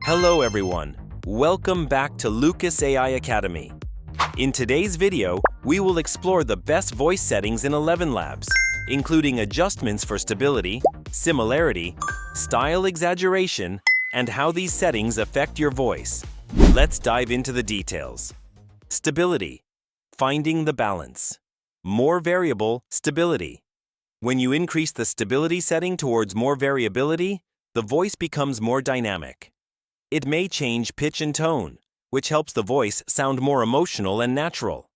Hello everyone, welcome back to Lucas AI Academy. In today's video, we will explore the best voice settings in ElevenLabs, including adjustments for stability, similarity, style exaggeration, and how these settings affect your voice. Let's dive into the details. Stability. Finding the balance. More variable, stability. When you increase the stability setting towards more variability, the voice becomes more dynamic. It may change pitch and tone, which helps the voice sound more emotional and natural.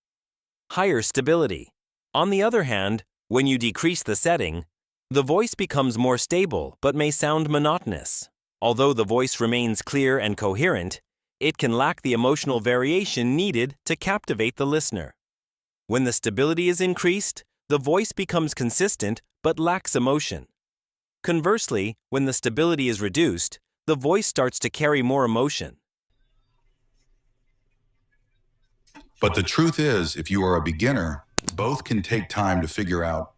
Higher stability. On the other hand, when you decrease the setting, the voice becomes more stable but may sound monotonous. Although the voice remains clear and coherent, it can lack the emotional variation needed to captivate the listener. When the stability is increased, the voice becomes consistent but lacks emotion. Conversely, when the stability is reduced, the voice starts to carry more emotion. But the truth is, if you are a beginner, both can take time to figure out,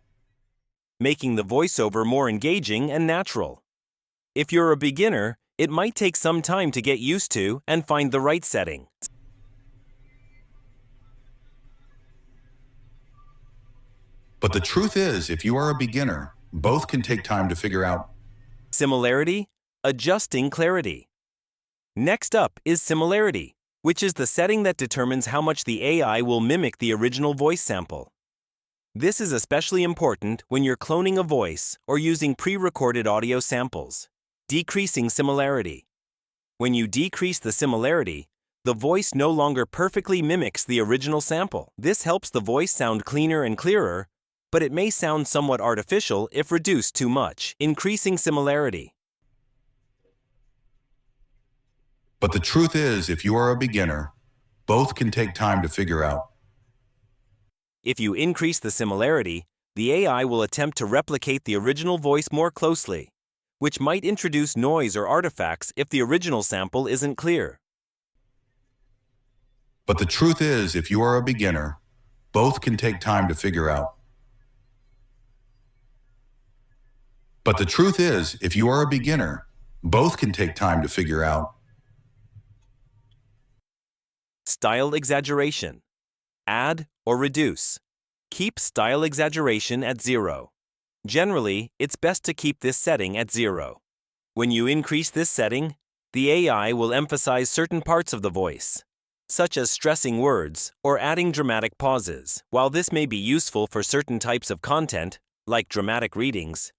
making the voiceover more engaging and natural. If you're a beginner, it might take some time to get used to and find the right setting. But the truth is, if you are a beginner, both can take time to figure out. Similarity, adjusting clarity. Next up is similarity, which is the setting that determines how much the AI will mimic the original voice sample. This is especially important when you're cloning a voice or using pre-recorded audio samples. Decreasing similarity. When you decrease the similarity, the voice no longer perfectly mimics the original sample. This helps the voice sound cleaner and clearer, but it may sound somewhat artificial if reduced too much. Increasing similarity. But the truth is, if you are a beginner, both can take time to figure out. If you increase the similarity, the AI will attempt to replicate the original voice more closely, which might introduce noise or artifacts if the original sample isn't clear. But the truth is, if you are a beginner, both can take time to figure out. But the truth is, if you are a beginner, both can take time to figure out. Style exaggeration. Add or reduce. Keep style exaggeration at 0. Generally, it's best to keep this setting at 0. When you increase this setting, the AI will emphasize certain parts of the voice, such as stressing words or adding dramatic pauses. While this may be useful for certain types of content, like dramatic readings,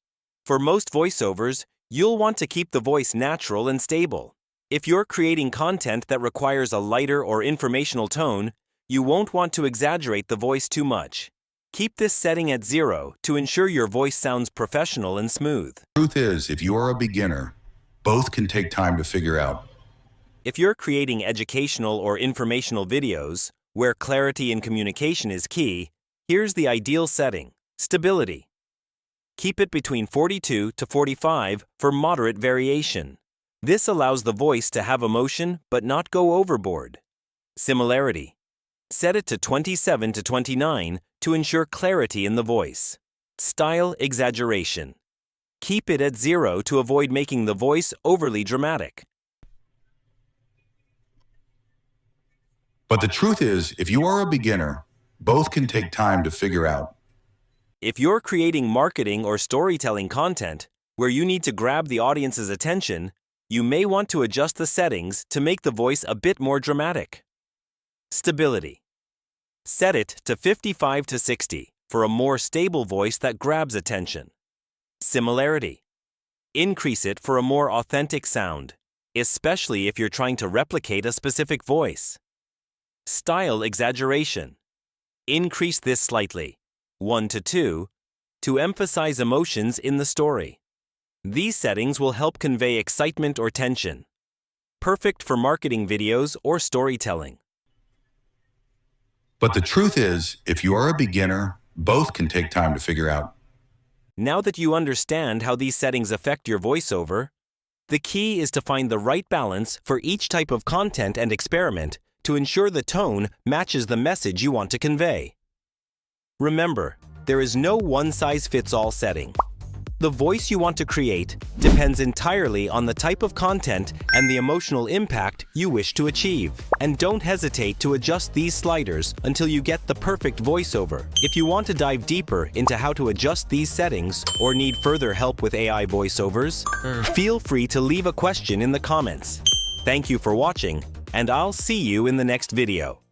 for most voiceovers, you'll want to keep the voice natural and stable. If you're creating content that requires a lighter or informational tone, you won't want to exaggerate the voice too much. Keep this setting at 0 to ensure your voice sounds professional and smooth. Truth is, if you are a beginner, both can take time to figure out. If you're creating educational or informational videos, where clarity and communication is key, here's the ideal setting. Stability. Keep it between 42 to 45 for moderate variation. This allows the voice to have emotion but not go overboard. Similarity. Set it to 27 to 29 to ensure clarity in the voice. Style exaggeration. Keep it at 0 to avoid making the voice overly dramatic. But the truth is, if you are a beginner, both can take time to figure out. If you're creating marketing or storytelling content where you need to grab the audience's attention, you may want to adjust the settings to make the voice a bit more dramatic. Stability. Set it to 55 to 60 for a more stable voice that grabs attention. Similarity. Increase it for a more authentic sound, especially if you're trying to replicate a specific voice. Style exaggeration. Increase this slightly, 1 to 2, to emphasize emotions in the story. These settings will help convey excitement or tension. Perfect for marketing videos or storytelling. But the truth is, if you are a beginner, both can take time to figure out. Now that you understand how these settings affect your voiceover, the key is to find the right balance for each type of content and experiment to ensure the tone matches the message you want to convey. Remember, there is no one-size-fits-all setting. The voice you want to create depends entirely on the type of content and the emotional impact you wish to achieve. And don't hesitate to adjust these sliders until you get the perfect voiceover. If you want to dive deeper into how to adjust these settings or need further help with AI voiceovers, feel free to leave a question in the comments. Thank you for watching, and I'll see you in the next video.